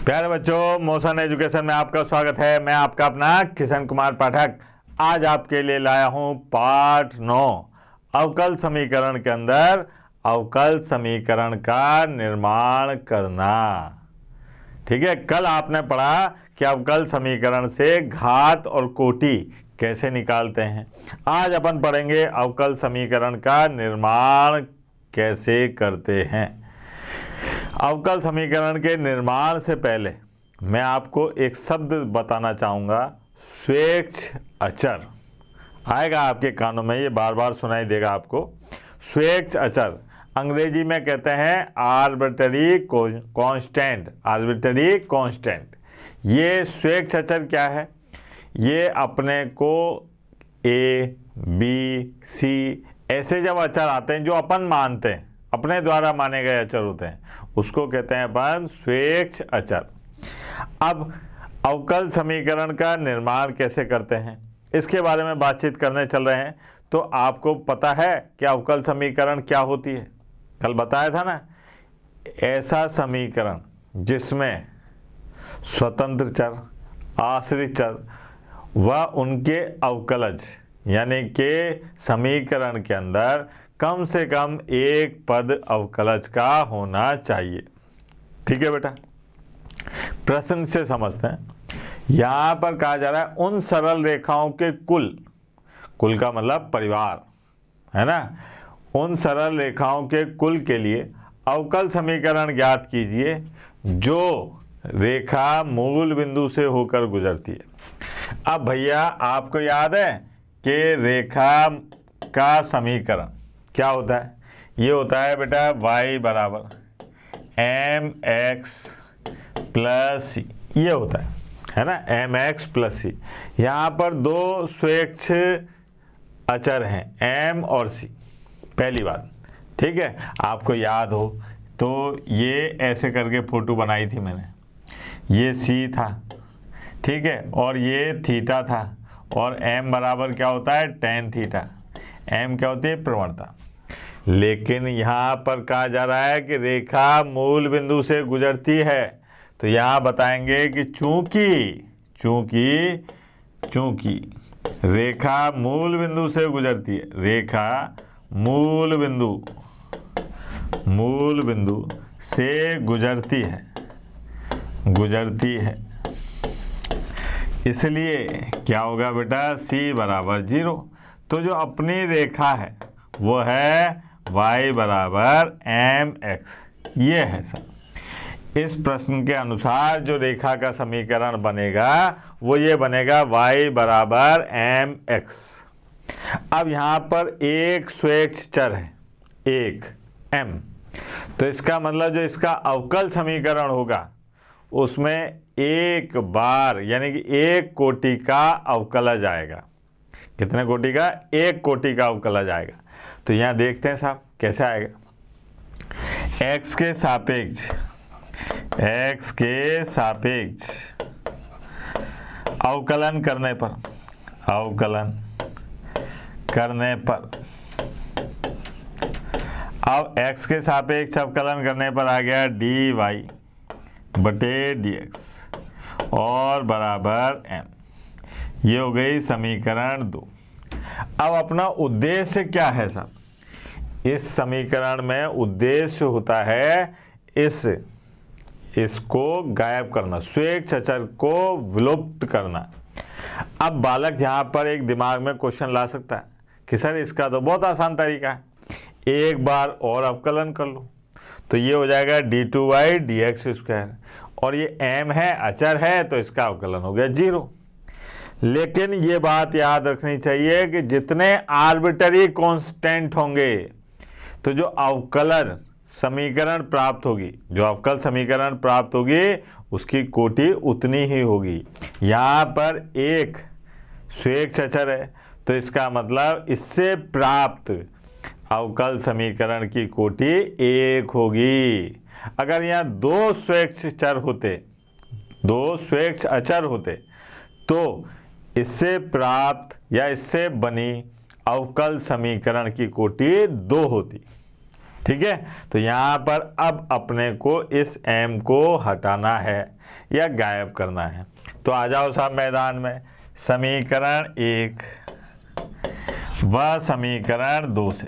प्यारे बच्चों, motion education में आपका स्वागत है। मैं आपका अपना किशन कुमार पाठक आज आपके लिए लाया हूं पाठ 9 अवकल समीकरण के अंदर अवकल समीकरण का निर्माण करना। ठीक है, कल आपने पढ़ा कि अवकल समीकरण से घात और कोटि कैसे निकालते हैं। आज अपन पढ़ेंगे अवकल समीकरण का निर्माण कैसे करते हैं। अवकल समीकरण के निर्माण से पहले मैं आपको एक शब्द बताना चाहूँगा, स्वेच्छ अचर। आएगा आपके कानों में, ये बार बार सुनाई देगा आपको। स्वेच्छ अचर अंग्रेजी में कहते हैं आर्बिट्ररी कांस्टेंट। आर्बिट्ररी कांस्टेंट, ये स्वेच्छ अचर क्या है? ये अपने को ए बी सी ऐसे जब अचर आते हैं जो अपन मानते हैं, अपने द्वारा माने गए अचर होते हैं, उसको कहते हैं अपन स्वेच्छ अचर। अब अवकल समीकरण का निर्माण कैसे करते हैं इसके बारे में बातचीत करने चल रहे हैं। तो आपको पता है कि अवकल समीकरण क्या होती है? कल बताया था ना, ऐसा समीकरण जिसमें स्वतंत्र चर, आश्रित चर व उनके अवकलज, यानी कि समीकरण के अंदर कम से कम एक पद अवकलज का होना चाहिए। ठीक है बेटा, प्रश्न से समझते हैं। यहां पर कहा जा रहा है उन सरल रेखाओं के कुल का मतलब परिवार है ना, उन सरल रेखाओं के कुल के लिए अवकल समीकरण ज्ञात कीजिए जो रेखा मूल बिंदु से होकर गुजरती है। अब भैया आपको याद है कि रेखा का समीकरण क्या होता है? ये होता है बेटा y बराबर mx प्लस सी, ये होता है ना, mx प्लस सी। यहाँ पर दो स्वेच्छ अचर हैं m और c, पहली बात। ठीक है, आपको याद हो तो ये ऐसे करके फोटो बनाई थी मैंने, ये c था, ठीक है, और ये थीटा था, और m बराबर क्या होता है tan थीटा। m क्या होती है? प्रवणता। लेकिन यहाँ पर कहा जा रहा है कि रेखा मूल बिंदु से गुजरती है, तो यहाँ बताएंगे कि चूंकि रेखा मूल बिंदु से गुजरती है, रेखा मूल बिंदु से गुजरती है, इसलिए क्या होगा बेटा? c बराबर 0। तो जो अपनी रेखा है वो है y बराबर mx, ये है सर। इस प्रश्न के अनुसार जो रेखा का समीकरण बनेगा वो ये बनेगा y बराबर mx। अब यहाँ पर एक स्वेच्छ चर है, एक m, तो इसका मतलब जो इसका अवकल समीकरण होगा उसमें एक बार यानी कि एक कोटि का अवकलज आएगा। कितने कोटि का? एक कोटि का अवकलज आएगा। तो यहाँ देखते हैं साहब कैसे आएगा। x के सापेक्ष अवकलन करने पर अब x के सापेक्ष अवकलन करने पर आ गया dy बटे dx और बराबर m। ये हो गई समीकरण 2। अब अपना उद्देश्य क्या है साहब? इस समीकरण में उद्देश्य होता है इसको गायब करना, स्वेच्छ अचर को विलुप्त करना। अब बालक यहाँ पर एक दिमाग में क्वेश्चन ला सकता है कि सर इसका तो बहुत आसान तरीका है, एक बार और अवकलन कर लो तो ये हो जाएगा d2y dx², और ये m है, अचर है, तो इसका अवकलन हो गया 0। लेकिन ये बात याद रखनी चाहिए कि जितने आर्बिट्ररी कांस्टेंट होंगे तो जो अवकल समीकरण प्राप्त होगी उसकी कोटि उतनी ही होगी। यहाँ पर एक स्वेच्छ अचर है तो इसका मतलब इससे प्राप्त अवकल समीकरण की कोटि 1 होगी। अगर यहाँ दो स्वेच्छ अचर होते तो इससे प्राप्त या इससे बनी अवकल समीकरण की कोटि 2 होती। ठीक है, तो यहाँ पर अब अपने को इस m को हटाना है या गायब करना है। तो आ जाओ साहब मैदान में। समीकरण 1 व समीकरण 2 से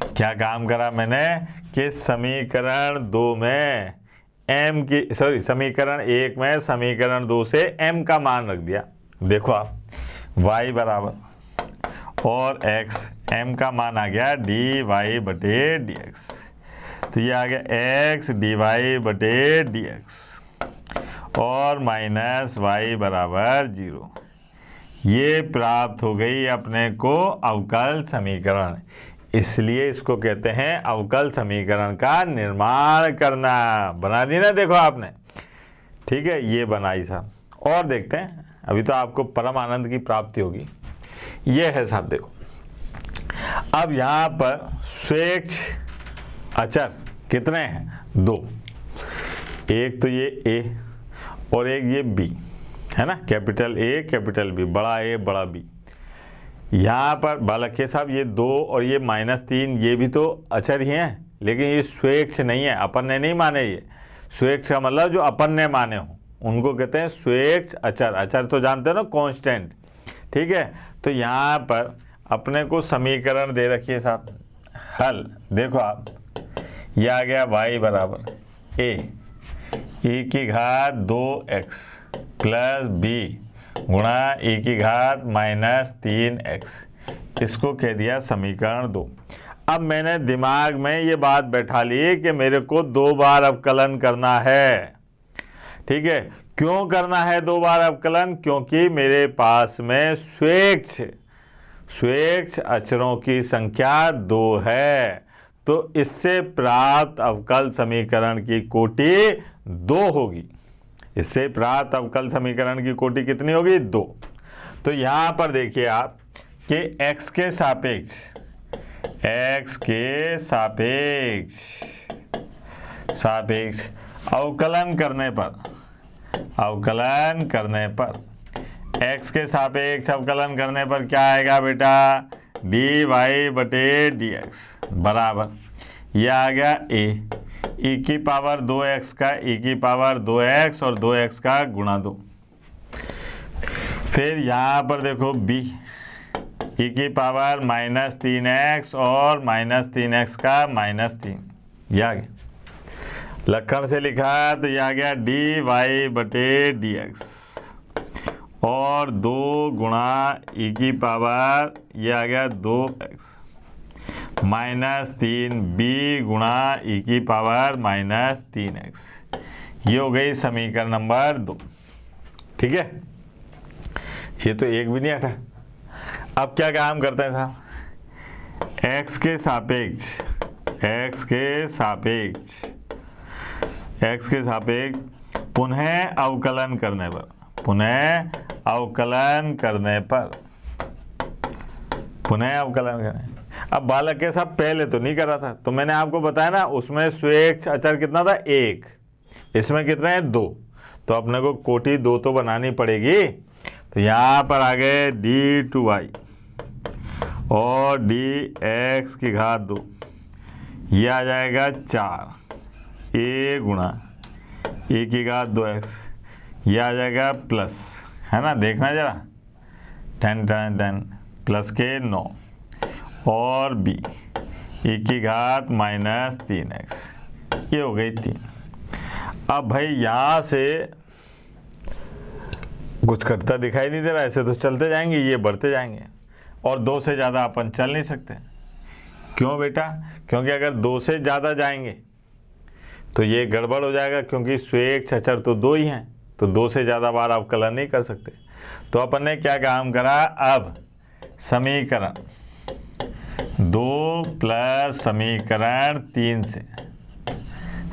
क्या काम करा मैंने कि समीकरण 2 में समीकरण 1 में समीकरण 2 से m का मान रख दिया। देखो आप y बराबर और x, m का मान आ गया dy बटे dx, तो ये आ गया x dy बटे dx और माइनस y बराबर 0। ये प्राप्त हो गई अपने को अवकल समीकरण, इसलिए इसको कहते हैं अवकल समीकरण का निर्माण करना। बना दी ना, देखो आपने, ठीक है, ये बनाई साहब। और देखते हैं, अभी तो आपको परम आनंद की प्राप्ति होगी। ये है साहब, देखो अब यहाँ पर स्वेच्छ अचर कितने हैं? 2। एक तो ये a और एक ये b है ना, कैपिटल A कैपिटल B, बड़ा A बड़ा B। यहाँ पर बालक साहब ये 2 और ये -3 ये भी तो अचर ही हैं, लेकिन ये स्वेच्छ नहीं है, अपन ने नहीं माने। ये स्वेच्छ का मतलब जो अपन ने माने हो उनको कहते हैं स्वेच्छ अचर। अचर तो जानते हो ना, कांस्टेंट, ठीक है। तो यहाँ पर अपने को समीकरण दे रखिए साहब, हल देखो आप, ये आ गया y बराबर e की घात 2x प्लस b गुणा e की घात -3x, इसको कह दिया समीकरण 2। अब मैंने दिमाग में ये बात बैठा ली कि मेरे को 2 बार अवकलन करना है, ठीक है। क्यों करना है 2 बार अवकलन? क्योंकि मेरे पास में स्वेच्छ अचरों की संख्या 2 है, तो इससे प्राप्त अवकल समीकरण की कोटि 2 होगी। इससे प्राप्त अवकल समीकरण की कोटि कितनी होगी? 2। तो यहाँ पर देखिए आप कि x के सापेक्ष अवकलन करने पर x के सापेक्ष अवकलन करने पर क्या आएगा बेटा? dy बटे dx बराबर, यह आ गया e की पावर 2x का e की पावर 2x और 2x का गुणा 2। फिर यहाँ पर देखो b e की पावर -3x और -3x का -3, यह आ गया। लक्षण से लिखा तो यह आ गया dy बटे dx और 2 गुणा e की पावर, यह आ गया 2x -3b गुणा e की पावर -3x, ये हो गई समीकरण नंबर 2, ठीक है। ये तो एक भी नहीं हटा। अब क्या काम करते हैं साहब? x के सापेक्ष पुनः अवकलन करने। अब बालक के साथ पहले तो नहीं करा था, तो मैंने आपको बताया ना, उसमें स्वेच्छ अचर कितना था? 1। इसमें कितने हैं? 2। तो अपने को कोटि 2 तो बनानी पड़ेगी। तो यहाँ पर आ गए d2y और dx की घात 2, ये आ जाएगा 4a गुणा e की घात 2x, ये आ जाएगा प्लस, है ना, देखना जरा, 10 प्लस के 9 और b e की घात -3x, ये हो गई 3। अब भाई यहाँ से कुछ करता दिखाई नहीं दे रहा, ऐसे तो चलते जाएंगे, ये बढ़ते जाएंगे और 2 से ज़्यादा अपन चल नहीं सकते। क्यों बेटा? क्योंकि अगर 2 से ज़्यादा जाएंगे तो ये गड़बड़ हो जाएगा, क्योंकि स्वेच्छ अचर तो 2 ही हैं, तो 2 से ज़्यादा बार अवकलन नहीं कर सकते। तो अपन ने क्या काम करा? अब समीकरण 2 प्लस समीकरण 3 से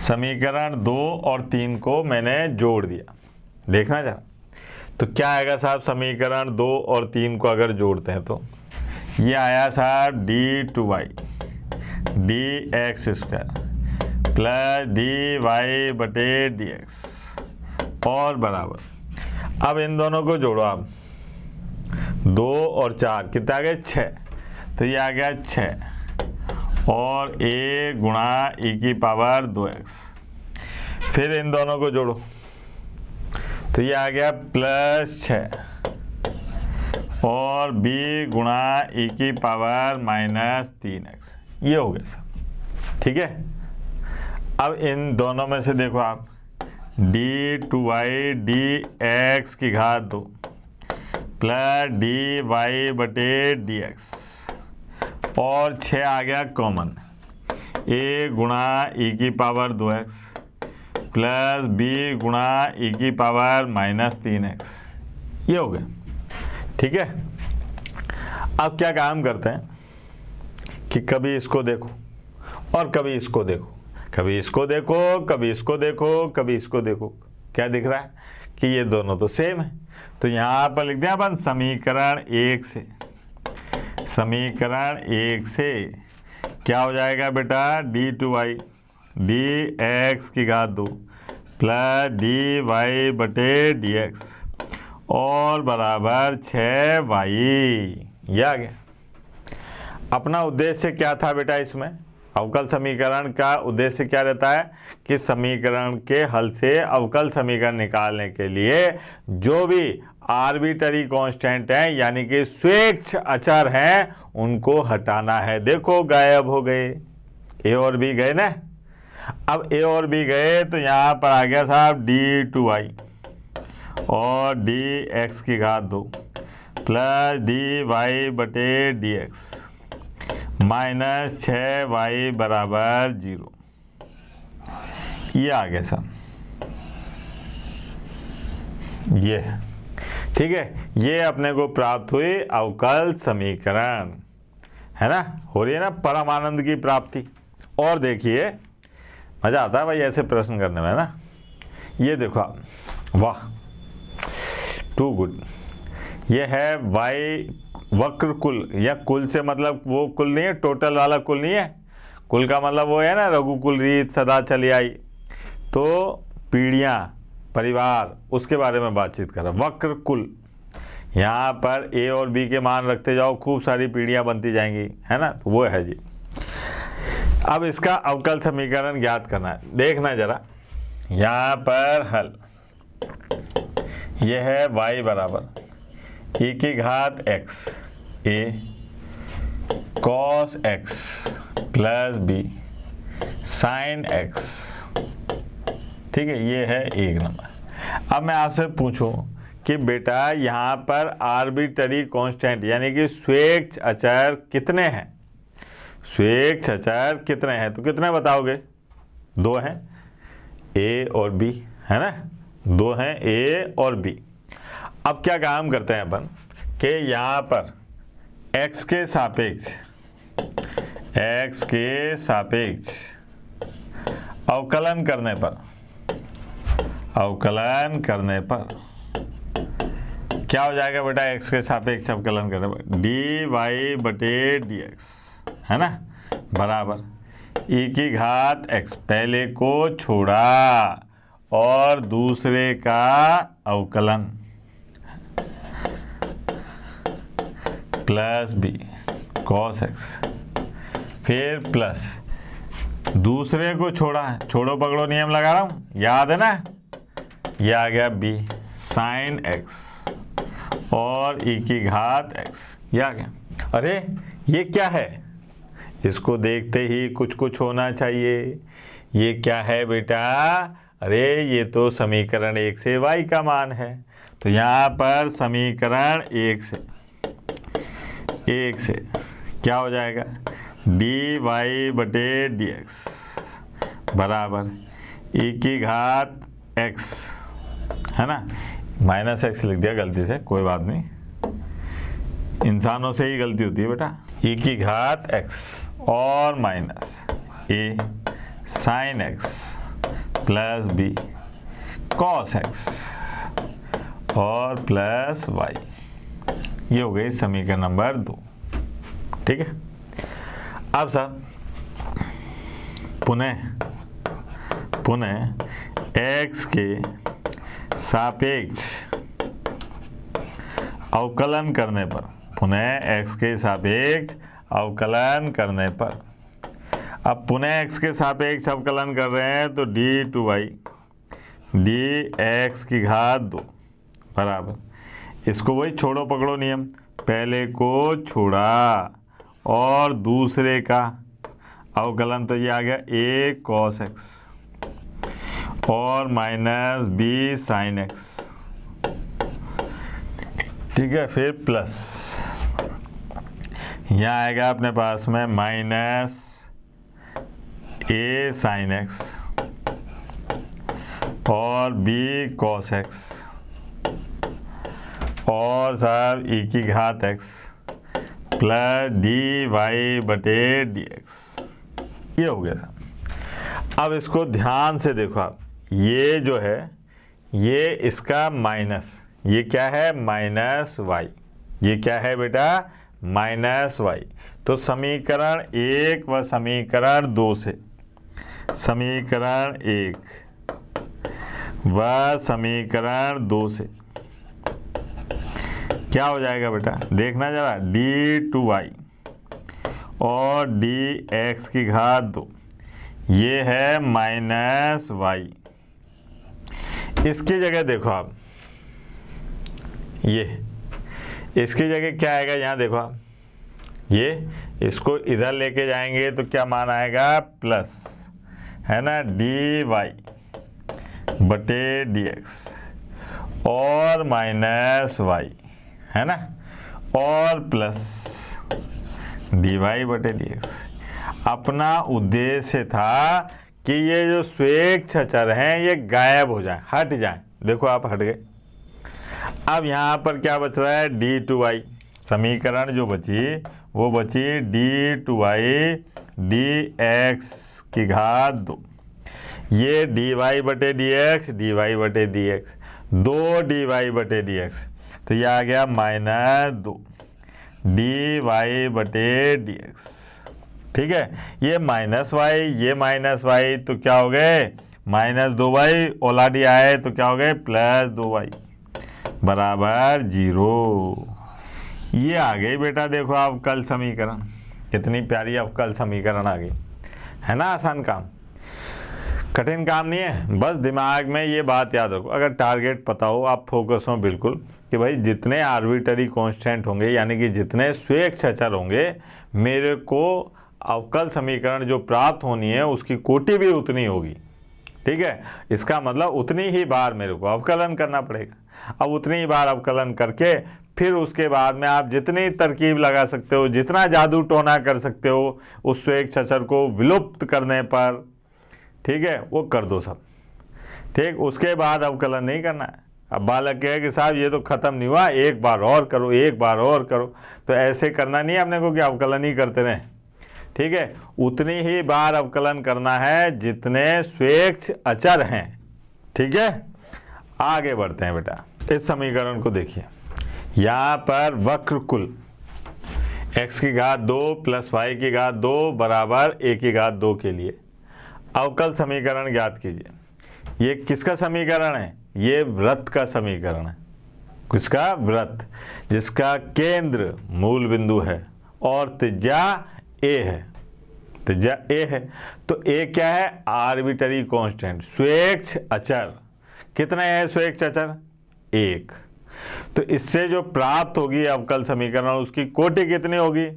समीकरण 2 और 3 को मैंने जोड़ दिया। देखना जरा, तो क्या आएगा साहब? समीकरण 2 और 3 को अगर जोड़ते हैं तो ये आया साहब d2y dx² प्लस dy बटे dx और बराबर। अब इन दोनों को जोड़ो आप, 2 और 4 कितना आ गया? 6, तो ये आ गया 6 और a गुणा e की पावर 2x। फिर इन दोनों को जोड़ो तो ये आ गया +6 और b गुणा e की पावर -3x। ये हो गया सब, ठीक है। अब इन दोनों में से देखो आप, d2y dx की घात 2 प्लस dy/dx और 6 आ गया कॉमन, a गुणा e की पावर 2x प्लस b गुणा e की पावर -3x। ये हो गया, ठीक है। अब क्या काम करते हैं कि कभी इसको देखो और कभी इसको देखो, कभी इसको देखो, कभी इसको देखो, कभी इसको देखो। क्या दिख रहा है कि ये दोनों तो सेम है। तो यहाँ पर लिख दें अपन समीकरण 1 से, समीकरण 1 से क्या हो जाएगा बेटा, d2y dx की घात 2 प्लस dy/dx और बराबर 6y। ये आ गया। अपना उद्देश्य क्या था बेटा इसमें, अवकल समीकरण का उद्देश्य क्या रहता है कि समीकरण के हल से अवकल समीकरण निकालने के लिए जो भी आर्बिट्ररी कांस्टेंट हैं यानी कि स्वेच्छ अचर हैं उनको हटाना है। देखो गायब हो गए, ए और बी गए ना। अब ए और बी गए तो यहाँ पर आ गया साहब d2y और dx की घात 2 प्लस dy/dx -6y बराबर 0। ये आ गया सर, ये है, ठीक है। ये अपने को प्राप्त हुई अवकल समीकरण, है ना। हो रही है ना परमानंद की प्राप्ति। और देखिए मजा आता है भाई ऐसे प्रश्न करने में ना। ये देखो आप, वाह टू गुड। ये है y वक्र कुल, या कुल से मतलब वो कुल नहीं है, टोटल वाला कुल नहीं है। कुल का मतलब वो है ना रघुकुल रीत सदा चली आई, तो पीढ़ियाँ परिवार उसके बारे में बातचीत कर रहा। वक्र कुल, यहाँ पर a और b के मान रखते जाओ, खूब सारी पीढ़ियाँ बनती जाएंगी, है ना। तो वो है जी। अब इसका अवकल समीकरण ज्ञात करना है। देखना जरा, यहाँ पर हल यह है y बराबर e की घात x a cos x plus b sin x, ठीक है। ये है 1 नंबर। अब मैं आपसे पूछूं कि बेटा यहाँ पर आर्बिट्ररी कांस्टेंट यानी कि स्वेच्छ अचर कितने हैं, स्वेच्छ अचर कितने हैं, तो कितने बताओगे? 2 हैं, a और b, है ना। 2 हैं a और b। अब क्या काम करते हैं अपन कि यहाँ पर x के सापेक्ष, x के सापेक्ष अवकलन करने पर, अवकलन करने पर क्या हो जाएगा बेटा, x के सापेक्ष अवकलन करने पर dy/dx, है ना, बराबर e की घात x, पहले को छोड़ा और दूसरे का अवकलन, प्लस b cos x, फिर प्लस दूसरे को छोड़ा है, छोड़ो पकड़ो नियम लगा रहा हूँ, याद है ना। ये आ गया b sin x और e की घात x, ये आ गया। अरे ये क्या है, इसको देखते ही कुछ कुछ होना चाहिए। ये क्या है बेटा, अरे ये तो समीकरण 1 से y का मान है। तो यहाँ पर समीकरण 1 से क्या हो जाएगा, dy/dx बराबर e की घात x, है ना, -x लिख दिया गलती से, कोई बात नहीं, इंसानों से ही गलती होती है बेटा। e की घात x और minus a sin x plus b cos x और प्लस y। ये हो गई समीकरण नंबर 2, ठीक है। अब सर पुनः x के सापेक्ष अवकलन करने पर, पुनः x के सापेक्ष अवकलन करने पर अब पुनः x के सापेक्ष अवकलन कर रहे हैं तो d2y dx की घात 2 बराबर, इसको वही छोड़ो पकड़ो नियम, पहले को छोड़ा और दूसरे का अवकलन, तो ये आ गया a cos x और माइनस b sin x, ठीक है। फिर प्लस यहाँ आएगा अपने पास में माइनस a sin x और b cos x और सब e की घात x प्लस dy बटे dx, ये हो गया साहब। अब इसको ध्यान से देखो आप, ये जो है ये इसका माइनस, ये क्या है माइनस y, ये क्या है बेटा माइनस y। तो समीकरण 1 व समीकरण 2 से, समीकरण 1 व समीकरण 2 से क्या हो जाएगा बेटा, देखना जरा, d2y और dx की घात 2, ये है माइनस y। इसकी जगह देखो आप, ये इसकी जगह क्या आएगा, यहाँ देखो आप, ये इसको इधर लेके जाएंगे तो क्या मान आएगा प्लस, है ना, dy बटे dx और माइनस y, है ना, और प्लस dy बटे dx। अपना उद्देश्य था कि ये जो स्वेच्छ अचर हैं ये गायब हो जाए, हट जाए, देखो आप हट गए। अब यहाँ पर क्या बच रहा है, d2y, समीकरण जो बची वो बची d2y dx की घात 2, ये dy बटे dx, dy बटे dx, 2 dy बटे dx, तो ये आ गया माइनस 2 dy बटे dx, ठीक है। ये माइनस y, ये माइनस y, तो क्या हो गए माइनस 2y, ओलाडी आए तो क्या हो गए प्लस 2y बराबर 0। ये आ गई बेटा, देखो अवकल समीकरण, कितनी प्यारी अवकल समीकरण आ गई, है ना। आसान काम, कठिन काम नहीं है, बस दिमाग में ये बात याद रखो। अगर टारगेट पता हो, आप फोकस हो बिल्कुल कि भाई जितने आर्बिटरी कांस्टेंट होंगे, यानी कि जितने स्वेच्छ अचर होंगे, मेरे को अवकल समीकरण जो प्राप्त होनी है उसकी कोटि भी उतनी होगी, ठीक है। इसका मतलब उतनी ही बार मेरे को अवकलन करना पड़ेगा। अब उतनी ही बार अवकलन करके फिर उसके बाद में आप जितनी तरकीब लगा सकते हो, जितना जादू टोना कर सकते हो उस स्वेच्छ अचर को विलुप्त करने पर, ठीक है, वो कर दो सब, ठीक। उसके बाद अवकलन नहीं करना है। अब बालक कहे कि साहब ये तो ख़त्म नहीं हुआ, एक बार और करो, एक बार और करो, तो ऐसे करना नहीं है अपने को कि अवकलन ही करते रहें, ठीक है। उतनी ही बार अवकलन करना है जितने स्वेच्छ अचर हैं, ठीक है। आगे बढ़ते हैं बेटा, इस समीकरण को देखिए, यहाँ पर वक्र कुल x की घात 2 प्लस y की घात 2 बराबर a की घात 2 के लिए अवकल समीकरण ज्ञात कीजिए। ये किसका समीकरण है, ये वृत्त का समीकरण है। किसका, वृत्त, जिसका केंद्र मूल बिंदु है और त्रिज्या a है, त्रिज्या a है। तो a क्या है, आर्बिटरी कांस्टेंट, स्वेच्छ अचर। कितने हैं स्वेच्छ अचर, 1। तो इससे जो प्राप्त होगी अवकल समीकरण, उसकी कोटि कितनी होगी,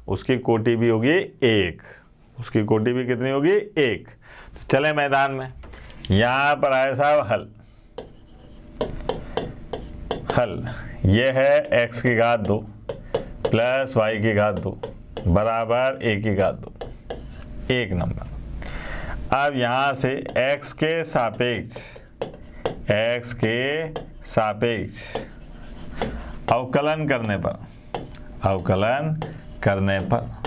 उसकी कोटि भी होगी 1, उसकी कोटि भी कितनी होगी 1। तो चले मैदान में, यहाँ पर आए साहब हल, हल ये है x की घात 2 प्लस y की घात 2 बराबर a की घात 2, 1 नंबर। अब यहाँ से x के सापेक्ष अवकलन करने पर, अवकलन करने पर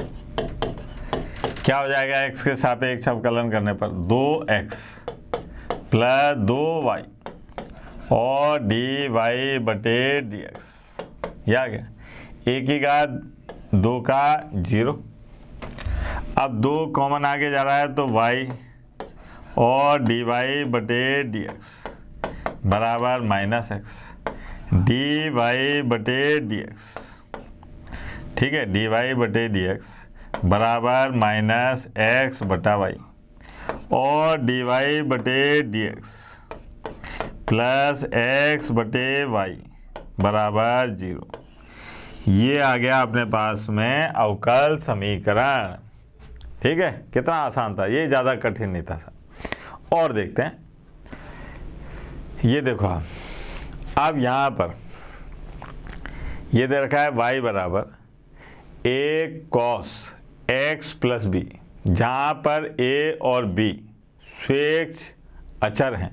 क्या हो जाएगा, x के सापेक्ष अवकलन करने पर 2x प्लस 2y और dy बटे dx, यह आ गया। a की घात 2 का 0, अब 2 कॉमन आगे जा रहा है तो y और dy बटे dx बराबर माइनस x, dy बटे dx, ठीक है, dy बटे dx बराबर माइनस एक्स बटा वाई और डी वाई बटे डी एक्स प्लस एक्स बटे वाई बराबर 0। ये आ गया अपने पास में अवकल समीकरण। ठीक है, कितना आसान था, ये ज़्यादा कठिन नहीं था सर। और देखते हैं, ये देखो अब यहाँ पर ये दे रखा है y बराबर a cos x plus B, जहाँ पर a और b स्वेच्छ अचर हैं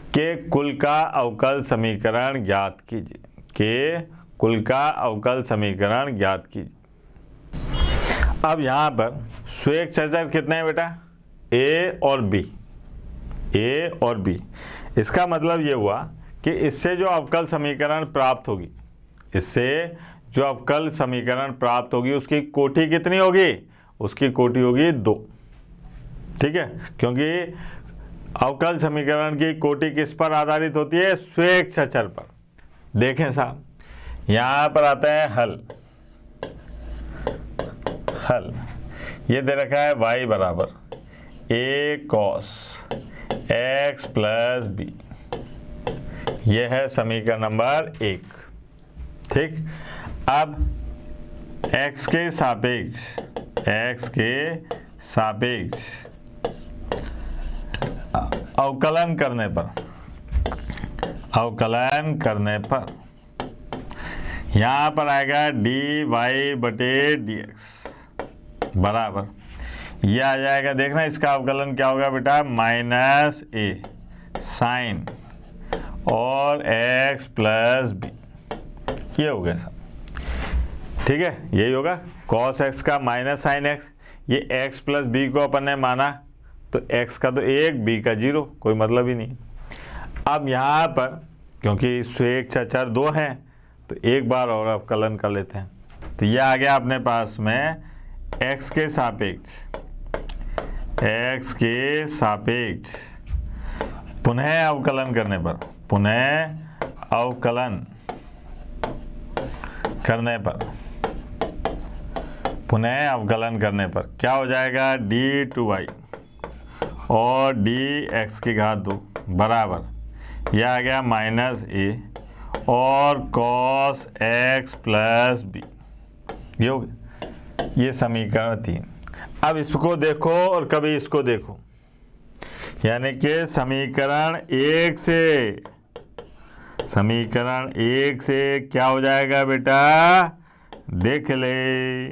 के कुल का अवकल समीकरण ज्ञात कीजिए, के कुल का अवकल समीकरण ज्ञात कीजिए। अब यहाँ पर स्वेच्छ अचर कितने हैं बेटा, a और b, a और b। इसका मतलब ये हुआ कि इससे जो अवकल समीकरण प्राप्त होगी, इससे जो अवकल समीकरण प्राप्त होगी उसकी कोटि कितनी होगी, उसकी कोटि होगी 2। ठीक है, क्योंकि अवकल समीकरण की कोटि किस पर आधारित होती है, स्वेच्छ अचर पर। देखें साहब, यहाँ पर आता है हल, हल ये दे रखा है y बराबर a cos x plus B, यह है समीकरण नंबर 1। ठीक, अब x के सापेक्ष, x के सापेक्ष अवकलन करने पर, अवकलन करने पर यहाँ पर आएगा डी वाई बटे डी एक्स बराबर, यह आ जाएगा, देखना इसका अवकलन क्या होगा बेटा, माइनस ए साइन और x प्लस बी, ये हो गया सब। ठीक है, यही होगा cos x का माइनस साइन x, ये x प्लस बी को अपन ने माना तो x का तो 1, b का 0, कोई मतलब ही नहीं। अब यहाँ पर क्योंकि स्वेच्छ अचर 2 हैं तो एक बार और अवकलन कर लेते हैं, तो ये आ गया अपने पास में x के सापेक्ष, x के सापेक्ष पुनः अवकलन करने पर, पुनः अवकलन करने पर, पुनः अवकलन करने पर क्या हो जाएगा, d/y और dx की घात 2 बराबर, यह आ गया माइनस ए और cos x प्लस बी, ये हो गया, ये समीकरण 3। अब इसको देखो और कभी इसको देखो, यानी कि समीकरण 1 से, समीकरण 1 से क्या हो जाएगा बेटा, देख ले,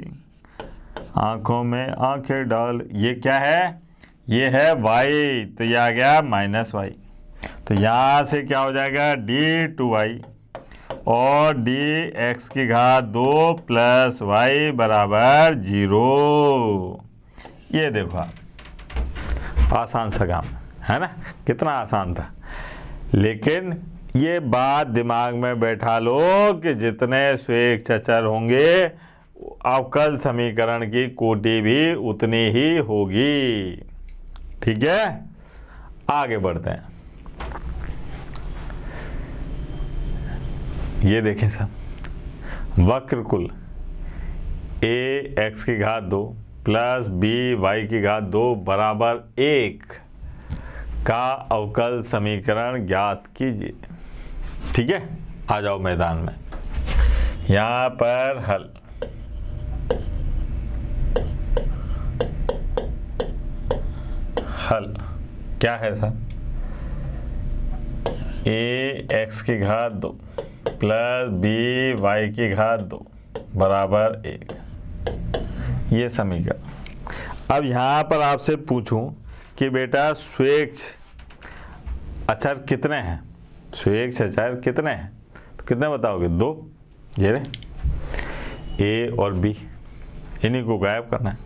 आंखों में आंखें डाल, ये क्या है, ये है y, तो ये आ गया माइनस वाई, तो यहाँ से क्या हो जाएगा, d/y और dx की घात 2 प्लस y बराबर 0। ये देखो आसान सा काम है ना, कितना आसान था। लेकिन ये बात दिमाग में बैठा लो कि जितने स्वेच्छ अचर होंगे अवकल समीकरण की कोटि भी उतनी ही होगी। ठीक है, आगे बढ़ते हैं। ये देखें साहब, वक्रकुल a x की घात 2 प्लस b y की घात 2 बराबर 1 का अवकल समीकरण ज्ञात कीजिए। ठीक है, आ जाओ मैदान में। यहाँ पर हल, हल क्या है सर, a x की घात 2 प्लस b y की घात 2 बराबर 1, ये समीकरण। अब यहाँ पर आपसे पूछूं कि बेटा स्वेच्छ अचर कितने हैं, स्वेच्छ अचर कितने हैं, तो कितने बताओगे, 2, ये रहे a और b, इन्हीं को गायब करना है।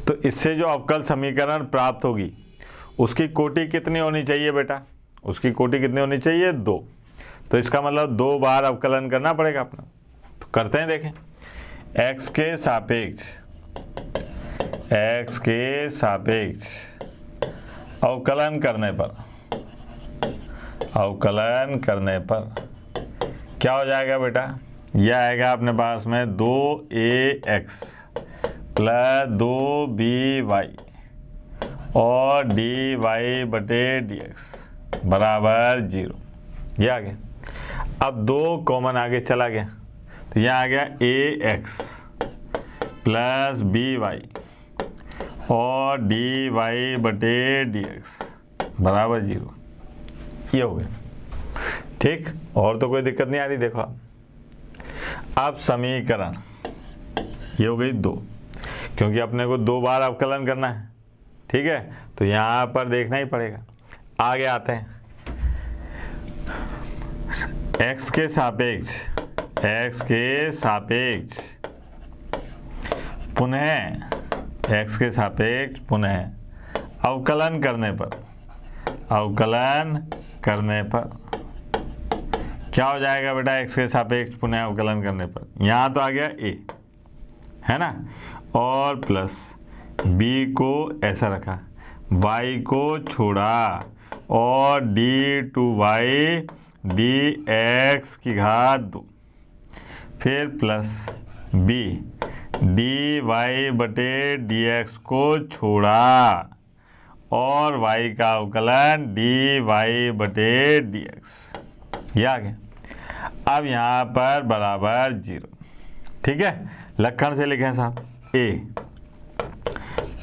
तो इससे जो अवकल समीकरण प्राप्त होगी उसकी कोटि कितनी होनी चाहिए बेटा, उसकी कोटि कितनी होनी चाहिए, 2। तो इसका मतलब 2 बार अवकलन करना पड़ेगा अपना। तो करते हैं, देखें, x के सापेक्ष, x के सापेक्ष अवकलन करने पर, अवकलन करने पर क्या हो जाएगा बेटा, यह आएगा अपने पास में 2ax प्लस 2by और dy/dx बराबर 0। ये आ गया। अब 2 कॉमन आगे चला गया तो यहाँ आ गया ax प्लस by और dy/dx बराबर 0। ये हो गया। ठीक, और तो कोई दिक्कत नहीं आ रही। देखो अब समीकरण ये हो गई 2, क्योंकि अपने को 2 बार अवकलन करना है। ठीक है, तो यहाँ पर देखना ही पड़ेगा। आगे आते हैं, x के सापेक्ष पुनः अवकलन करने पर क्या हो जाएगा बेटा? x के सापेक्ष पुनः अवकलन करने पर यहाँ तो आ गया a, है ना, और प्लस b को ऐसा रखा, y को छोड़ा और d/y dx⁻2, फिर प्लस b dy/dx को छोड़ा और y का अवकलन dy/dx। ये आ गया। अब यहाँ पर बराबर 0। ठीक है, लक्षण से लिखें साहब, a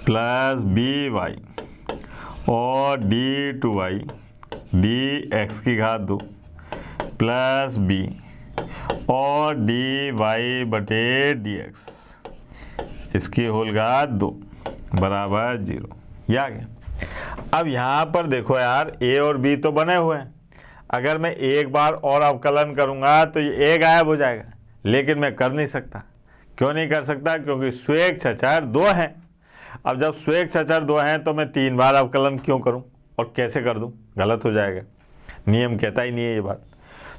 प्लस by और d/y dx⁻2 प्लस b और dy/dx इसकी होल घात 2 बराबर 0। ये आ गया। अब यहाँ पर देखो यार, a और b तो बने हुए हैं। अगर मैं एक बार और अवकलन करूँगा तो ये a गायब हो जाएगा, लेकिन मैं कर नहीं सकता। क्यों नहीं कर सकता? क्योंकि स्वेच्छ अचर 2 हैं। अब जब स्वेच्छ अचर 2 हैं तो मैं 3 बार अवकलन क्यों करूं और कैसे कर दूं? गलत हो जाएगा, नियम कहता ही नहीं है ये बात।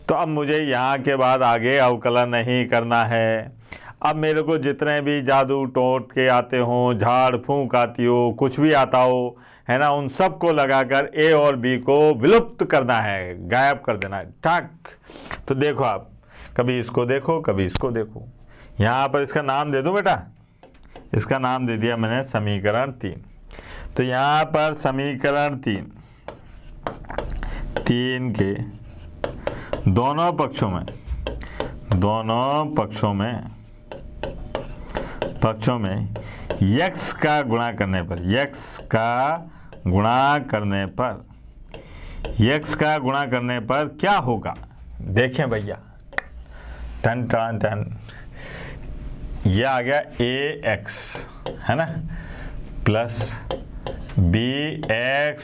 तो अब मुझे यहाँ के बाद आगे अवकलन नहीं करना है। अब मेरे को जितने भी जादू टोट के आते हों, झाड़ फूंक आती हो, कुछ भी आता हो, है ना, उन सब को लगाकर a और b को विलुप्त करना है, गायब कर देना है। ठीक, तो देखो आप, कभी इसको देखो कभी इसको देखो। यहाँ पर इसका नाम दे दूं बेटा, इसका नाम दे दिया मैंने समीकरण 3। तो यहाँ पर समीकरण 3 के दोनों पक्षों में x का गुणा करने पर क्या होगा? देखें भैया, टन टन टन, ये आ गया ax, है ना, प्लस bx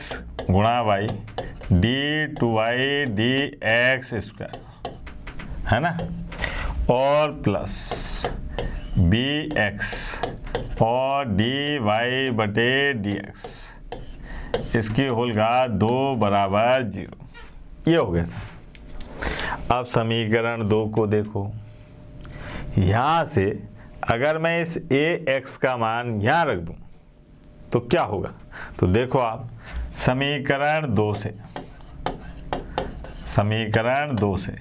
गुणा y d/y dx², है ना, और प्लस bx और dy/dx इसकी होल घात 2 बराबर 0। ये हो गया। अब समीकरण 2 को देखो। यहाँ से अगर मैं इस ax का मान यहाँ रख दूं तो क्या होगा? तो देखो आप, समीकरण 2 से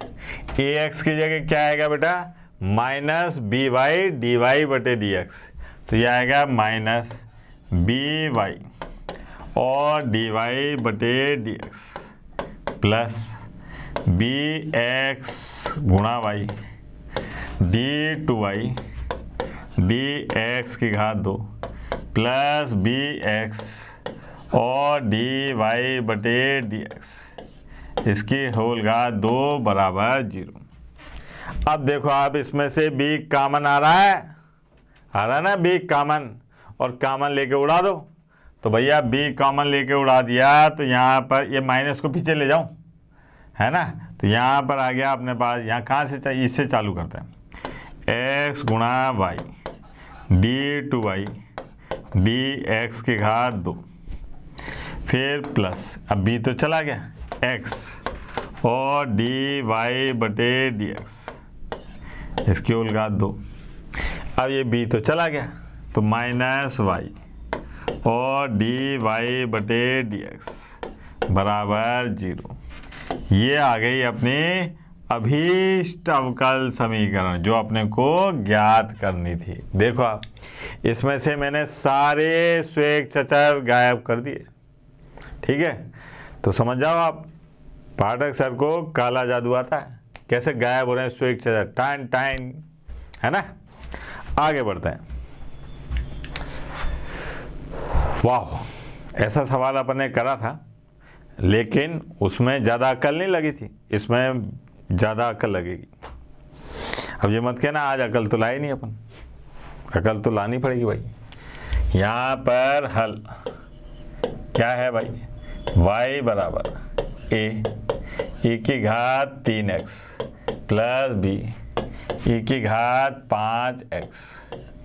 ax की जगह क्या आएगा बेटा? Minus by dy/dx। तो यह आएगा माइनस by और dy/dx प्लस bx गुणा y d/y dx⁻2 plus bx और dy/dx इसकी होल घात 2 बराबर 0। अब देखो आप, इसमें से b कॉमन आ रहा है ना, b कॉमन, और कॉमन लेके उड़ा दो। तो भैया b कॉमन लेके उड़ा दिया तो यहाँ पर ये माइनस को पीछे ले जाऊँ, है ना, तो यहाँ पर आ गया अपने पास। यहाँ कहाँ से चाहिए? इससे चालू करते हैं, x गुणा y d/y dx⁻2, फिर प्लस, अब b तो चला गया, x और dy/dx इसकी होल घात 2। अब ये b तो चला गया, तो माइनस y और dy/dx बराबर 0। ये आ गई अपनी अभीष्ट अवकल समीकरण जो अपने को ज्ञात करनी थी। देखो आप, इसमें से मैंने सारे स्वेच्छाचार गायब कर दिए। ठीक है, तो समझ जाओ आप, पाठक सर को काला जादू आता है, कैसे गायब हो रहे हैं स्वेच्छाचार, टाइन टाइन, है ना। आगे बढ़ते हैं। वाह, ऐसा सवाल अपन ने करा था, लेकिन उसमें ज़्यादा अकल नहीं लगी थी, इसमें ज़्यादा अकल लगेगी। अब ये मत कहना आज अकल तो लाई नहीं अपन, अकल तो लानी पड़ेगी भाई। यहाँ पर हल क्या है भाई, y बराबर ए की घात 3x प्लस बी की घात 5x,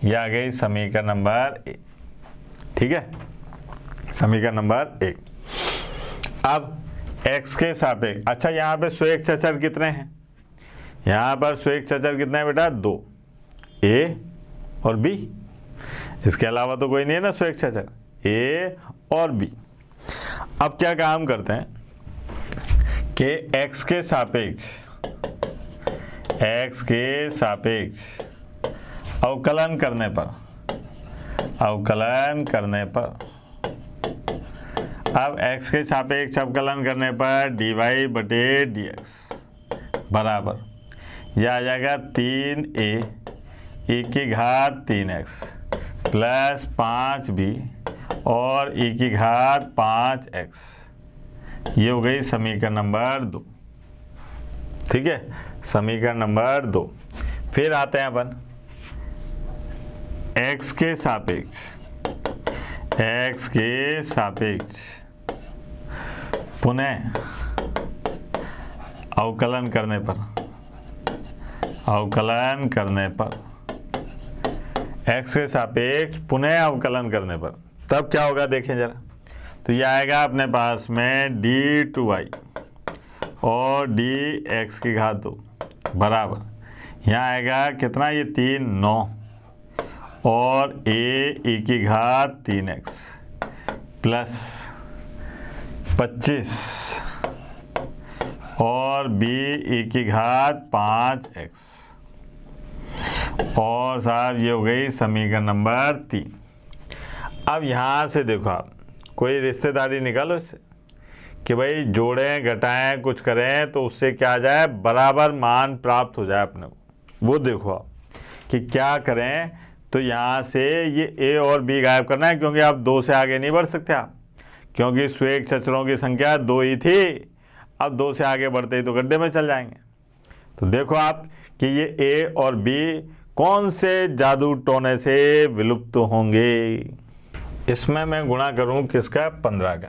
यह आ गई समीकरण नंबर 1। ठीक है, समीकरण नंबर 1। अब x के सापेक्ष, अच्छा यहाँ पे स्वेच्छाचार कितने हैं, यहाँ पर स्वेच्छाचार कितने हैं बेटा, 2, a और b, इसके अलावा तो कोई नहीं है ना स्वेच्छाचार, a और b। अब क्या काम करते हैं कि x के सापेक्ष अवकलन करने पर अब x के सापेक्ष अवकलन करने पर dy/dx बराबर, यह आ जाएगा 3a की घात 3x प्लस 5b और की घात 5x, ये हो गई समीकरण नंबर 2। ठीक है, समीकरण नंबर 2। फिर आते हैं अपन x के सापेक्ष पुनः अवकलन करने पर x के सापेक्ष पुनः अवकलन करने पर तब क्या होगा देखें जरा। तो ये आएगा अपने पास में d2y और dx की घात 2 बराबर, यहाँ आएगा कितना, ये 3 9 और a की घात 3x प्लस 25 और b की घात 5x, और साहब ये हो गई समीकरण नंबर 3। अब यहाँ से देखो आप, कोई रिश्तेदारी निकालो इससे कि भाई जोड़ें घटाएं कुछ करें तो उससे क्या आ जाए, बराबर मान प्राप्त हो जाए अपने को। वो देखो आप कि क्या करें, तो यहाँ से ये a और b गायब करना है, क्योंकि आप 2 से आगे नहीं बढ़ सकते आप, क्योंकि स्वेच्छाचारों की संख्या 2 ही थी, अब 2 से आगे बढ़ते ही तो गड्ढे में चल जाएंगे। तो देखो आप कि ये a और b कौन से जादू टोने से विलुप्त होंगे। इसमें मैं गुणा करूं किसका, 15 का,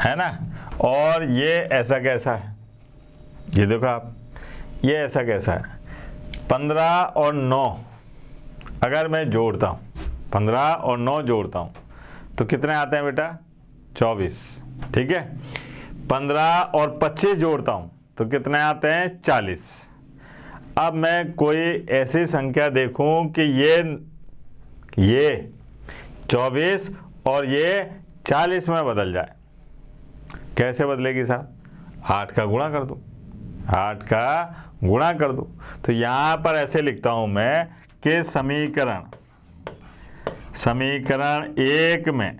है ना, और ये ऐसा कैसा है, ये देखो आप, ये ऐसा कैसा है, 15 और 9 अगर मैं जोड़ता हूँ, 15 और 9 जोड़ता हूँ तो कितने आते हैं बेटा, 24। ठीक है, 15 और 25 जोड़ता हूँ तो कितने आते हैं, 40। अब मैं कोई ऐसी संख्या देखूं कि ये 24 और ये 40 में बदल जाए, कैसे बदलेगी साहब, 8 का गुणा कर दो, 8 का गुणा कर दो। तो यहाँ पर ऐसे लिखता हूँ मैं कि समीकरण 1 में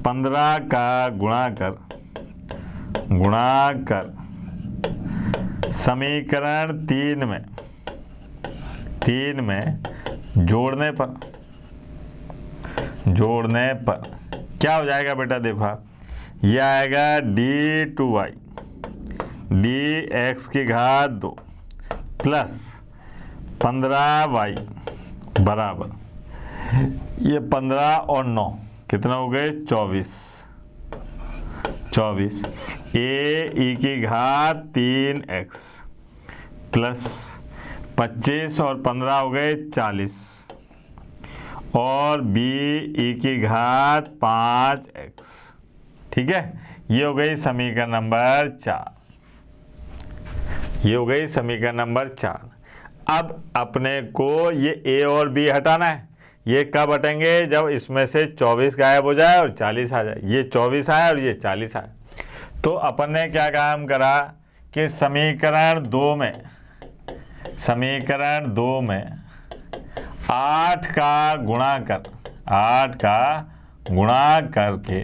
15 का गुणा कर समीकरण 3 में जोड़ने पर क्या हो जाएगा बेटा, देखो आप, यह आएगा d2y dx की घात 2 प्लस 15y बराबर, ये 15 और 9 कितना हो गए, 24 a की घात 3x प्लस 25 और 15 हो गए 40 और b की घात 5x। ठीक है, ये हो गई समीकरण नंबर 4, ये हो गई समीकरण नंबर 4। अब अपने को ये a और b हटाना है, ये कब हटेंगे, जब इसमें से 24 गायब हो जाए और 40 आ जाए, ये 24 आए और ये 40 आए। तो अपन ने क्या काम करा कि समीकरण 2 में 8 का गुणा करके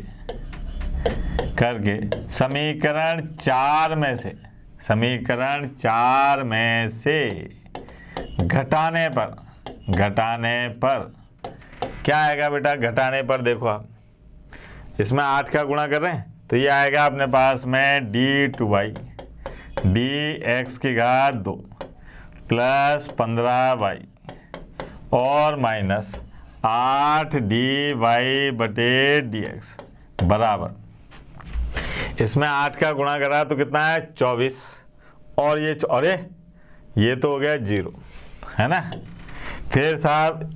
समीकरण 4 में से घटाने पर क्या आएगा बेटा? घटाने पर देखो आप, इसमें 8 का गुणा कर रहे हैं तो ये आएगा अपने पास में d2y dx की घात 2 प्लस 15y और माइनस 8dy बटे dx बराबर, इसमें 8 का गुणा करा तो कितना है? 24 और ये अरे ये तो हो गया 0, है ना। फिर साहब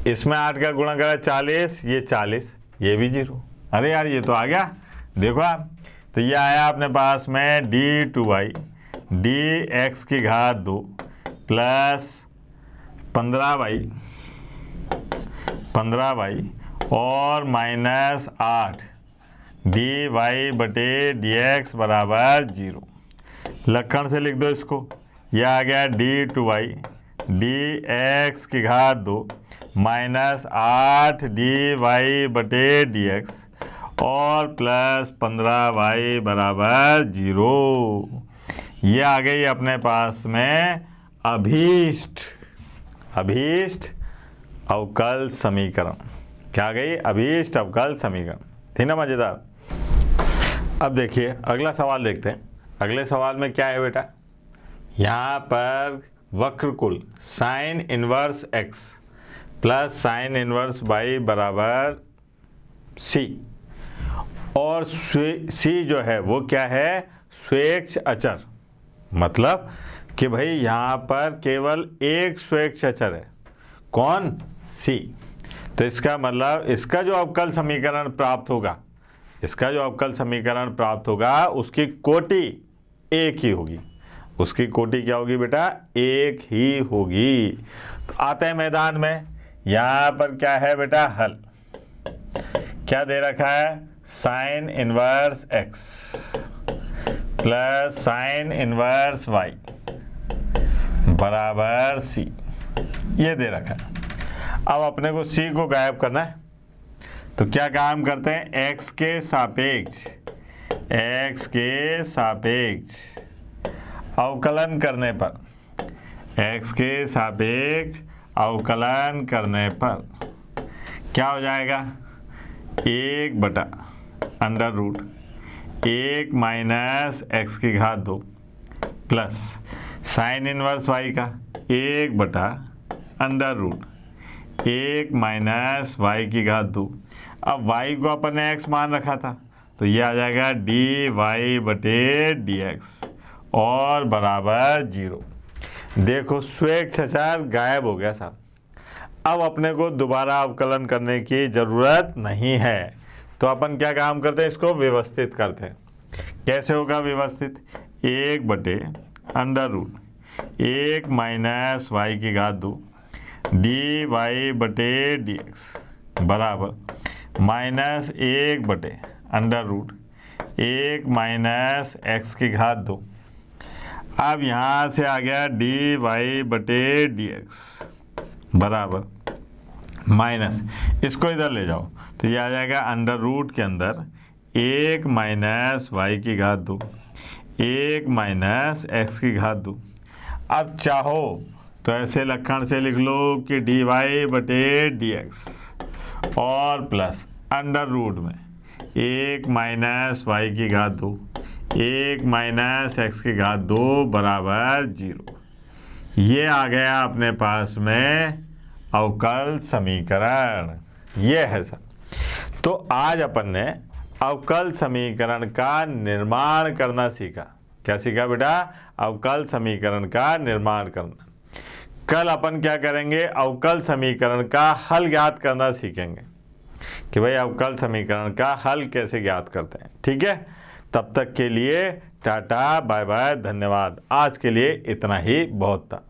इसमें 8 का गुणा करा 40, ये 40, ये भी 0। अरे यार ये तो आ गया, देखो आप, तो ये आया अपने पास में d2y dx की घात 2 प्लस 15y और माइनस 8 dy बटे dx बराबर 0। लक्षण से लिख दो इसको, यह आ गया d2y dx की घात 2 माइनस 8 dy बटे dx और प्लस 15y बराबर 0। ये आ गई अपने पास में अभीष्ट अवकल समीकरण। क्या आ गई? अभीष्ट अवकल समीकरण। थी ना मजेदार? अब देखिए अगला सवाल देखते हैं। अगले सवाल में क्या है बेटा? यहाँ पर वक्रकुल sine inverse x plus sine inverse y बराबर c, और c जो है वो क्या है? स्वेच्छ अचर। मतलब कि भाई यहाँ पर केवल एक स्वेच्छ अचर है, कौन? c। तो इसका मतलब इसका जो अवकल समीकरण प्राप्त होगा उसकी कोटि एक ही होगी। उसकी कोटि क्या होगी बेटा? एक ही होगी। तो आते हैं मैदान में। यहाँ पर क्या है बेटा? हल क्या दे रखा है? Sign inverse x plus sine inverse y बराबर c, ये दे रखा है। अब अपने को c को गायब करना है, तो क्या काम करते हैं? x के सापेक्ष अवकलन करने पर क्या हो जाएगा? 1/√1 माइनस x की घात 2 प्लस साइन इनवर्स y का 1/√1 माइनस y की घात 2। अब y को अपन ने x मान रखा था तो ये आ जाएगा dy बटे dx और बराबर 0। देखो स्वेच्छ अचर गायब हो गया साहब। अब अपने को दोबारा अवकलन करने की ज़रूरत नहीं है, तो अपन क्या काम करते हैं? इसको व्यवस्थित करते हैं। कैसे होगा व्यवस्थित? 1/√1 माइनस y की घात 2 dy बटे dx बराबर माइनस 1/√1 माइनस x की घात 2। अब यहाँ से आ गया dy बटे dx बराबर माइनस, इसको इधर ले जाओ तो ये आ जाएगा अंडर रूट के अंदर 1 माइनस y की घात 2 1 माइनस x की घात 2। अब चाहो तो ऐसे लक्षण से लिख लो कि dy बटे dx और प्लस अंडर रूट में 1 माइनस y की घात 2 1 माइनस x की घात 2 बराबर 0। ये आ गया अपने पास में अवकल समीकरण। ये है सर। तो आज अपन ने अवकल समीकरण का निर्माण करना सीखा। क्या सीखा बेटा? अवकल समीकरण का निर्माण करना। कल अपन क्या करेंगे? अवकल समीकरण का हल ज्ञात करना सीखेंगे कि भाई अवकल समीकरण का हल कैसे ज्ञात करते हैं। ठीक है, तब तक के लिए टाटा बाय बाय, धन्यवाद। आज के लिए इतना ही बहुत था।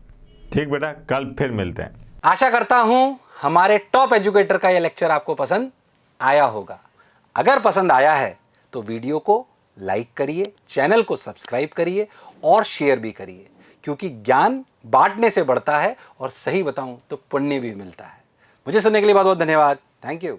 ठीक बेटा, कल फिर मिलते हैं। आशा करता हूं हमारे टॉप एजुकेटर का यह लेक्चर आपको पसंद आया होगा। अगर पसंद आया है तो वीडियो को लाइक करिए, चैनल को सब्सक्राइब करिए और शेयर भी करिए, क्योंकि ज्ञान बांटने से बढ़ता है और सही बताऊं तो पुण्य भी मिलता है। मुझे सुनने के लिए बहुत बहुत धन्यवाद। Thank you.